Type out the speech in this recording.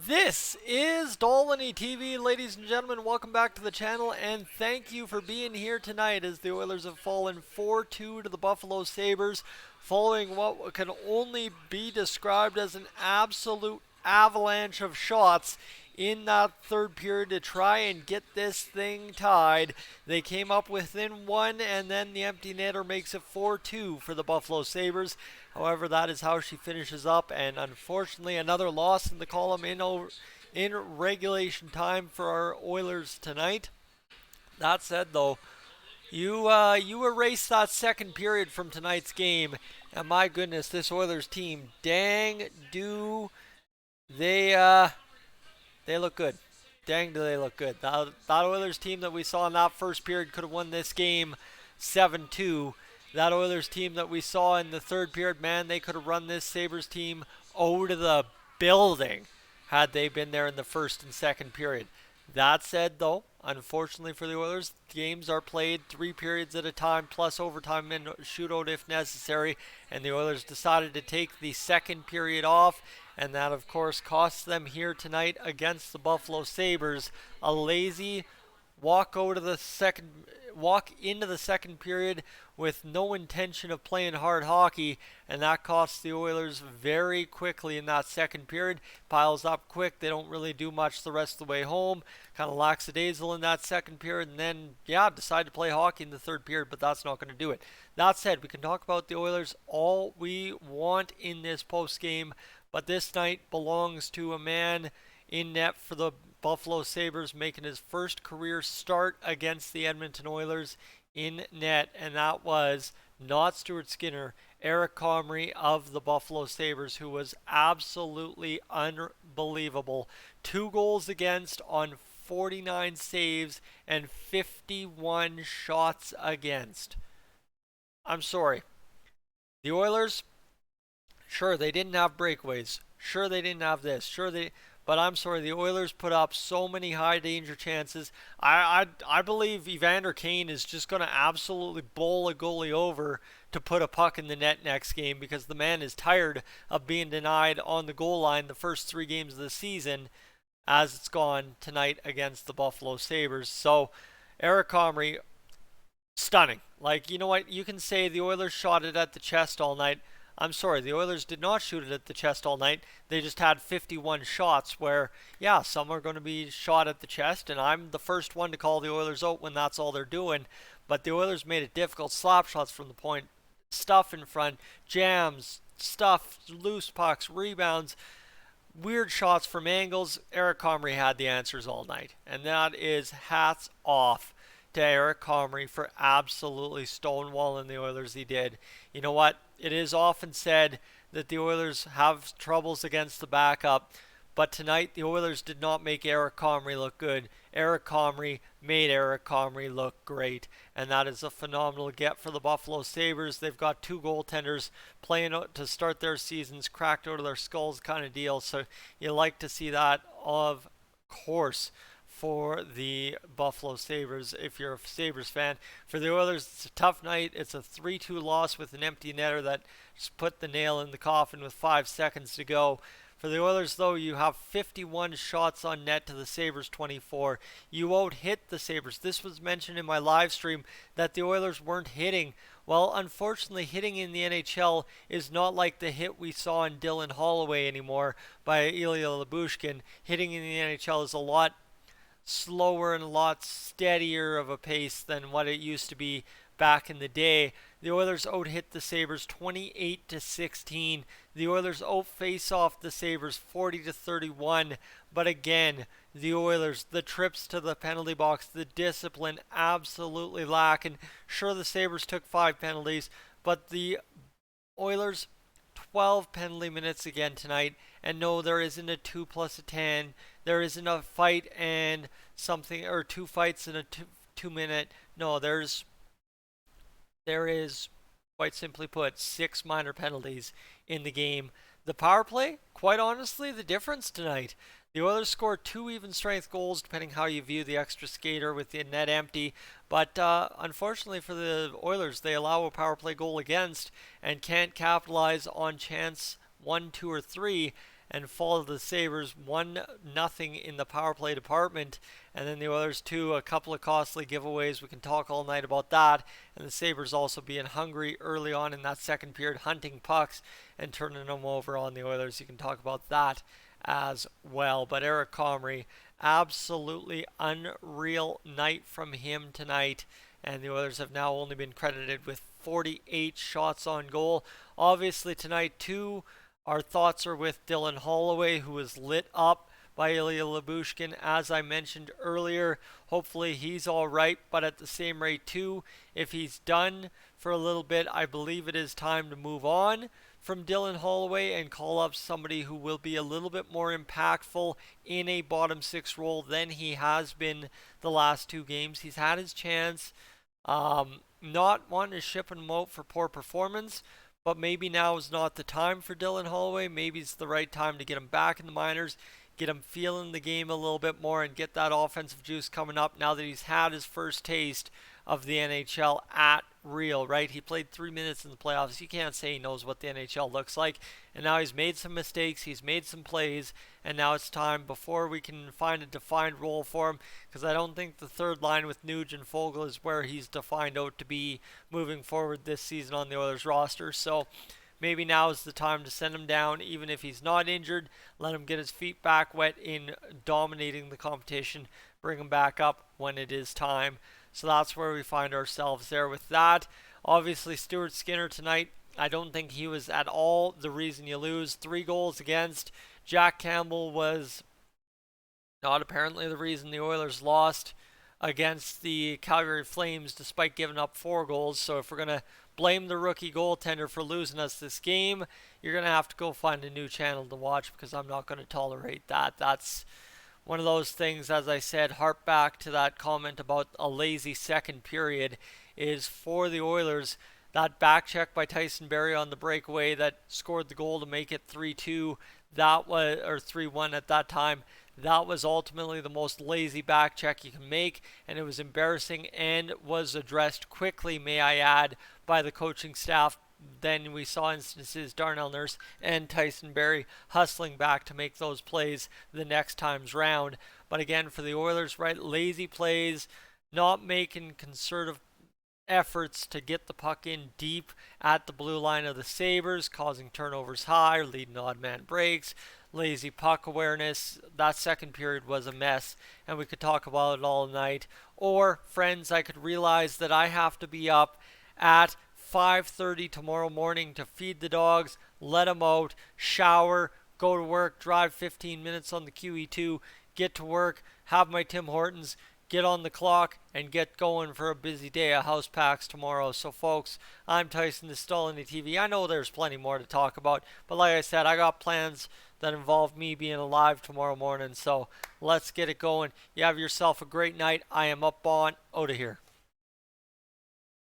This is Dolynny TV, ladies and gentlemen. Welcome back to the channel, and thank you for being here tonight as the Oilers have fallen 4-2 to the Buffalo Sabres, following what can only be described as an absolute avalanche of shots in that third period to try and get this thing tied. They came up within one, and then the empty netter makes it 4-2 for the Buffalo Sabres. However, that is how she finishes up, and unfortunately, another loss in the column in regulation time for our Oilers tonight. That said, though, you erase that second period from tonight's game, and my goodness, this Oilers team, dang do they they look good. Dang do they look good. That Oilers team that we saw in that first period could have won this game 7-2. That Oilers team that we saw in the third period, man, they could have run this Sabres team over to the building had they been there in the first and second period. That said, though, unfortunately for the Oilers, games are played 3 periods at a time, plus overtime and shootout if necessary, and the Oilers decided to take the second period off, and that, of course, costs them here tonight against the Buffalo Sabres. A lazy walk into the second period with no intention of playing hard hockey, and that costs the Oilers very quickly in that second period. Piles up quick. They don't really do much the rest of the way home. Kind of lackadaisical in that second period, and then decide to play hockey in the third period, but that's not going to do it. That said, we can talk about the Oilers all we want in this post game, but this night belongs to a man in net for the Buffalo Sabres, making his first career start against the Edmonton Oilers in net, and that was not Stuart Skinner, Eric Comrie of the Buffalo Sabres, who was absolutely unbelievable. 2 goals against on 49 saves and 51 shots against. I'm sorry. The Oilers, sure, they didn't have breakaways. Sure, they didn't have this. But I'm sorry, the Oilers put up so many high danger chances. I believe Evander Kane is just going to absolutely bowl a goalie over to put a puck in the net next game, because the man is tired of being denied on the goal line the first 3 games of the season, as it's gone tonight against the Buffalo Sabres. So Eric Comrie, stunning. Like, you know what? You can say the Oilers shot it at the chest all night. I'm sorry, the Oilers did not shoot it at the chest all night. They just had 51 shots where, some are going to be shot at the chest, and I'm the first one to call the Oilers out when that's all they're doing. But the Oilers made it difficult. Slap shots from the point, stuff in front, jams, stuff, loose pucks, rebounds, weird shots from angles. Eric Comrie had the answers all night, and that is hats off to Eric Comrie for absolutely stonewalling the Oilers. He did. You know what? It is often said that the Oilers have troubles against the backup, but tonight the Oilers did not make Eric Comrie look good. Eric Comrie made Eric Comrie look great, and that is a phenomenal get for the Buffalo Sabres. They've got 2 goaltenders playing out to start their seasons, cracked out of their skulls kind of deal, so you like to see that, of course, for the Buffalo Sabres if you're a Sabres fan. For the Oilers, it's a tough night. It's a 3-2 loss with an empty netter that just put the nail in the coffin with 5 seconds to go. For the Oilers, though, you have 51 shots on net to the Sabres 24. You out-hit the Sabres. This was mentioned in my live stream that the Oilers weren't hitting. Well, unfortunately, hitting in the NHL is not like the hit we saw in Dylan Holloway anymore by Ilya Lyubushkin. Hitting in the NHL is a lot slower and a lot steadier of a pace than what it used to be back in the day. The Oilers out-hit the Sabres 28-16. The Oilers out-face off the Sabres 40-31. But again, the Oilers, the trips to the penalty box, the discipline absolutely lack. And sure, the Sabres took 5 penalties, but the Oilers 12 penalty minutes again tonight. And no, there isn't a 2 plus a 10. There isn't a fight and something, or 2 fights in a 2 minute. No, there is, quite simply put, 6 minor penalties in the game. The power play, quite honestly, the difference tonight. The Oilers scored 2 even strength goals, depending how you view the extra skater with the net empty. But unfortunately for the Oilers, they allow a power play goal against and can't capitalize on chance 1, 2, or 3. and fall to the Sabres 1-0 in the power play department. And then the Oilers, too, a couple of costly giveaways. We can talk all night about that. And the Sabres also being hungry early on in that second period, hunting pucks and turning them over on the Oilers. You can talk about that as well. But Eric Comrie, absolutely unreal night from him tonight. And the Oilers have now only been credited with 48 shots on goal. Obviously tonight, too, our thoughts are with Dylan Holloway, who was lit up by Ilya Lyubushkin, as I mentioned earlier. Hopefully he's all right, but at the same rate, too, if he's done for a little bit, I believe it is time to move on from Dylan Holloway and call up somebody who will be a little bit more impactful in a bottom six role than he has been the last two games. He's had his chance. Not wanting to ship him out for poor performance, but maybe now is not the time for Dylan Holloway. Maybe it's the right time to get him back in the minors, get him feeling the game a little bit more, and get that offensive juice coming up now that he's had his first taste of the NHL at real, right? He played 3 minutes in the playoffs. You can't say he knows what the NHL looks like. And now he's made some mistakes. He's made some plays. And now it's time before we can find a defined role for him. Because I don't think the third line with Nuge and Foegele is where he's defined out to be moving forward this season on the Oilers roster. So maybe now is the time to send him down, even if he's not injured. Let him get his feet back wet in dominating the competition. Bring him back up when it is time. So that's where we find ourselves there with that. Obviously, Stuart Skinner tonight, I don't think he was at all the reason you lose. 3 goals against. Jack Campbell was not apparently the reason the Oilers lost against the Calgary Flames despite giving up 4 goals. So if we're going to blame the rookie goaltender for losing us this game, you're going to have to go find a new channel to watch, because I'm not going to tolerate that. That's one of those things, as I said, harp back to that comment about a lazy second period, is for the Oilers, that back check by Tyson Barrie on the breakaway that scored the goal to make it 3-2, that was, or 3-1 at that time. That was ultimately the most lazy back check you can make, and it was embarrassing and was addressed quickly, may I add, by the coaching staff. Then we saw instances, Darnell Nurse and Tyson Barrie hustling back to make those plays the next time's round. But again, for the Oilers, right, lazy plays, not making concerted efforts to get the puck in deep at the blue line of the Sabres, causing turnovers high, leading odd man breaks, lazy puck awareness. That second period was a mess, and we could talk about it all night. Or, friends, I could realize that I have to be up at 5:30 tomorrow morning to feed the dogs, let them out, shower, go to work, drive 15 minutes on the QE2, get to work, have my Tim Hortons, get on the clock, and get going for a busy day of house packs tomorrow. So, folks, I'm Tyson, this is Dolynny TV. I know there's plenty more to talk about, but like I said, I got plans that involve me being alive tomorrow morning. So, let's get it going. You have yourself a great night. I am up on out of here.